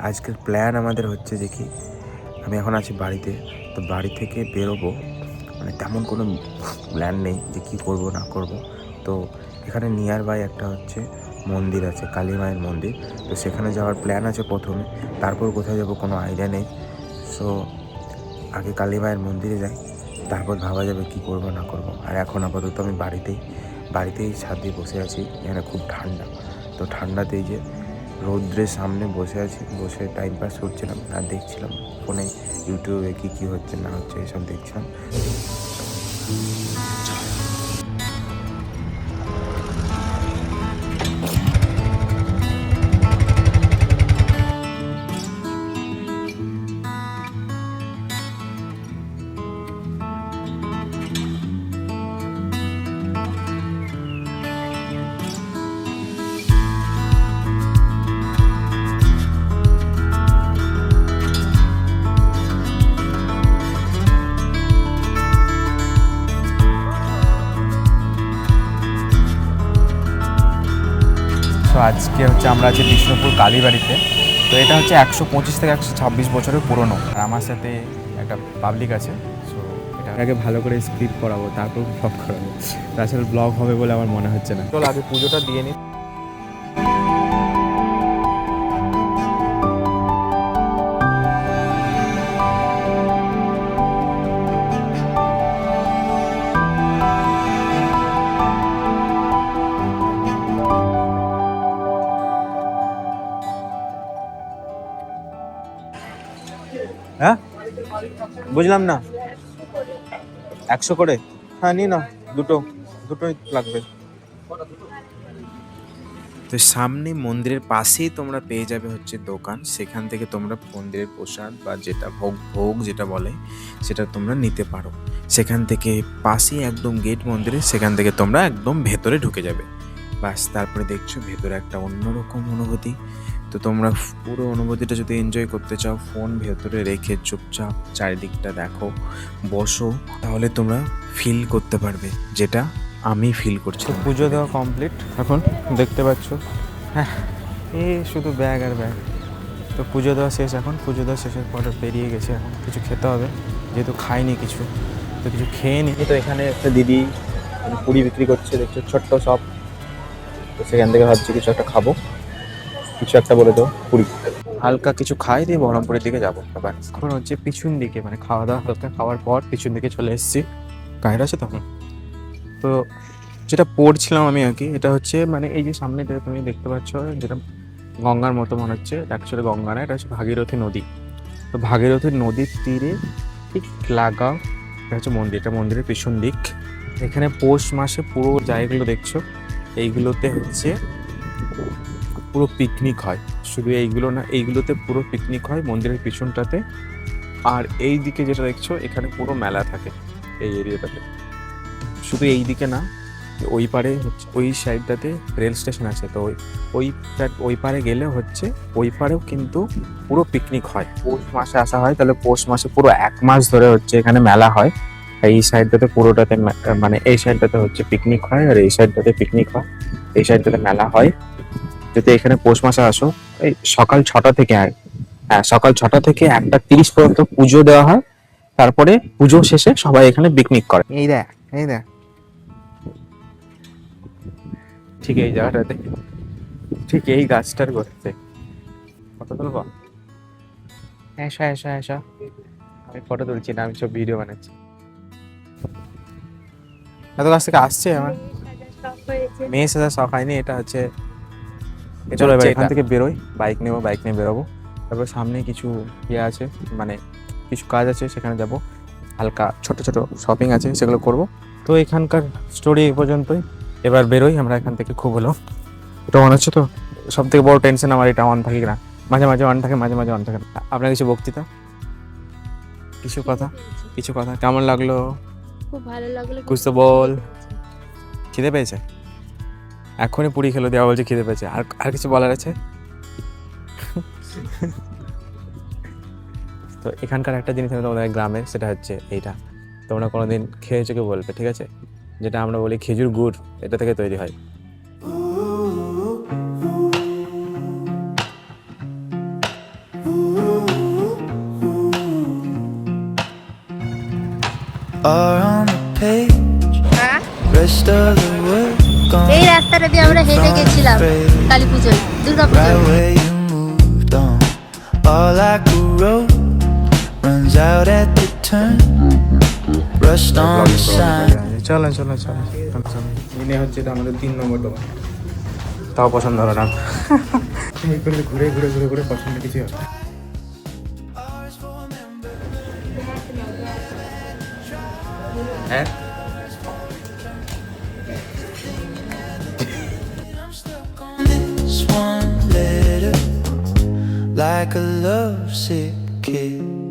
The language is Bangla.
আজকের প্ল্যান আমাদের হচ্ছে যে কি, আমি এখন আছি বাড়িতে, তো বাড়ি থেকে বেরোবো, মানে তেমন কোনো প্ল্যান নেই যে কী করব না করব। তো এখানে নিয়ার বাই একটা হচ্ছে মন্দির আছে, কালী মায়ের মন্দির, তো সেখানে যাওয়ার প্ল্যান আছে প্রথমে, তারপর কোথায় যাবো কোনো আইডিয়া নেই। সো আগে কালী মায়ের মন্দিরে যাই, তারপর ভাবা যাবে কী করব না করব। আর এখন আপাতত আমি বাড়িতেই ছাদে বসে আছি, এখানে খুব ঠান্ডা, তো ঠান্ডাতেই যে রৌদ্রের সামনে বসে আছি, বসে টাইম পাস করছিলাম আর দেখছিলাম ফোনে ইউটিউবে কী হচ্ছে না হচ্ছে এসব দেখছিলাম। তো আজকে হচ্ছে আমরা আছি বিষ্ণুপুর কালীবাড়িতে। তো এটা হচ্ছে 125 থেকে 126 বছরের পুরনো। আর আমার সাথে একটা পাবলিক আছে, সো এটা আগে ভালো করে স্ক্রিপ্ট করাবো, তারপর ব্লগ করাবো। তাছাড়া ব্লগ হবে বলে আমার মনে হচ্ছে না। চল আগে পুজোটা দিয়ে নিই। হ্যাঁ, বুঝলাম না। 100 করে? হ্যাঁ নিই না, দুটোই লাগবে। তো সামনে মন্দিরের পাশেই তোমরা পেয়ে যাবে হচ্ছে দোকান, সেখান থেকে তোমরা মন্দিরের প্রসাদ বা যেটা ভোগ যেটা বলে সেটা তোমরা নিতে পারো। সেখান থেকে পাশেই একদম গেট মন্দিরে, সেখান থেকে তোমরা একদম ভেতরে ঢুকে যাবে। বাস, তারপরে দেখছো ভেতরে একটা অন্যরকম অনুভূতি। তো তোমরা পুরো অনুভূতিটা যদি এনজয় করতে চাও, ফোন ভেতরে রেখে চুপচাপ চারিদিকটা দেখো, বসো, তাহলে তোমরা ফিল করতে পারবে যেটা আমি ফিল করছি। পুজো দেওয়া কমপ্লিট, এখন দেখতে পাচ্ছ। হ্যাঁ, এই শুধু ব্যাগ আর ব্যাগ। তো পুজো দেওয়া শেষ, এখন পুজো দেওয়া শেষের পর বেরিয়ে গেছে, এখন কিছু খেতে হবে, যেহেতু খাইনি কিছু, তো কিছু খেয়ে নিই। তো এখানে একটা দিদি পুরি বিক্রি করছে, দেখছো, ছোট্ট শপ। তো সেখান থেকে ভাবছি কিছু একটা খাবো, কিছু একটা বলে দেবো, পুরি হালকা কিছু খাই দিয়ে বহরমপুরের দিকে যাবো। আবার এখন হচ্ছে পিছন দিকে, মানে খাওয়া দাওয়া হালকা খাওয়ার পর পিছন দিকে চলে এসেছি। গাড়ি আছে তখন। তো যেটা পড়ছিলাম আমি আর কি, এটা হচ্ছে মানে এই যে সামনে যেটা তুমি দেখতে পাচ্ছ, যেটা গঙ্গার মতো মনে হচ্ছে, অ্যাকচুয়ালি গঙ্গা না, এটা হচ্ছে ভাগীরথী নদী। তো ভাগীরথী নদীর তীরে ঠিক লাগা এটা হচ্ছে মন্দির, এটা মন্দিরের পিছন দিক। এখানে পৌষ মাসে পুরো জায়গাগুলো দেখছো, এইগুলোতে হচ্ছে পুরো পিকনিক হয়। শুধু এইগুলো না, এইগুলোতে পুরো পিকনিক হয় মন্দিরের পিছনটাতে। আর এই দিকে যেটা দেখছো, এখানে পুরো মেলা থাকে এই এরিয়াটাতে। শুধু এই দিকে না, ওই পারে হচ্ছে, ওই সাইডটাতে রেল স্টেশন আছে, তো ওই পারে গেলে হচ্ছে ওই পারেও কিন্তু পুরো পিকনিক হয়। পৌষ মাসে আসা হয়, তাহলে পৌষ মাসে পুরো 1 মাস ধরে হচ্ছে এখানে মেলা হয়। এই সাইডটাতে পুরোটাতে মানে এই সাইডটাতে হচ্ছে পিকনিক হয়, আর এই সাইডটাতে পিকনিক হয়, এই সাইডটাতে মেলা হয়। যদি এখানে পৌষ মাসে আসো, এই সকাল 6টা থেকে হ্যাঁ, সকাল 6টা থেকে 1টা 30 পর্যন্ত পুজো দেওয়া হয়। তারপরে পুজো শেষে সবাই এখানে পিকনিক করে। এই দেখ, এই দেখ, ঠিক এই জায়গাটাতে, ঠিক এই গাছটার গোড়াতে। ফটো তুলবো? এসা, আমি ফটো তুলছি না, আমি সব ভিডিও বানাচ্ছি। এত কাছ থেকে আসছে আমার মেয়ে সাথে শখ হয়নি। এটা হচ্ছে, চলো এবার এখান থেকে বেরোই, বাইক নিয়ে বেরোবো। তারপর সামনে কিছু ইয়ে আছে, মানে কিছু কাজ আছে, সেখানে যাব। হালকা ছোট শপিং আছে, সেগুলো করব। তো এখানকার স্টোরি এই পর্যন্তই। এবার বেরোই আমরা এখান থেকে। খুব হলো, এটা মনে হচ্ছে তো সব থেকে বড় টেনশন আমার, এটা অন থাকে না, মাঝে মাঝে অন থাকে, মাঝে মাঝে অন থাকে না। আপনার কিছু বক্তৃতা, কিছু কথা কেমন লাগলো? খুব ভালো লাগলো। কুছ তো বল। খিদে পেয়েছে? এখনই পুরি খেলো, দেওয়া বলছে খিদে পেয়েছে। আর কিছু বলার আছে? তো এখানকার একটা জিনিস আমি তোমাদের গ্রামের, সেটা হচ্ছে এইটা, তোমরা কোনোদিন খেয়েছো কেউ বলবে, ঠিক আছে? যেটা আমরা বলি খেজুর গুড়, এটা থেকে তৈরি হয়। are on the page. Rest of the world gone. এই রাস্তাটা দিয়ে আমরা হেঁটে গেছিলাম কালী পুজোয়, দুর্গা Right পুজোয়। where you moved on. All like a road runs out at the turn. Rust on the sign. চলেন চলেন চলেন চলেন। ইনি হচ্ছে এটা আমাদের 3 নম্বর দোকান, তাও পছন্দ হলো না। এই করে ঘুরে ঘুরে ঘুরে ঘুরে পছন্দ কিছু হবে। হ্যাঁ I'm stuck on this one letter like a lovesick kid.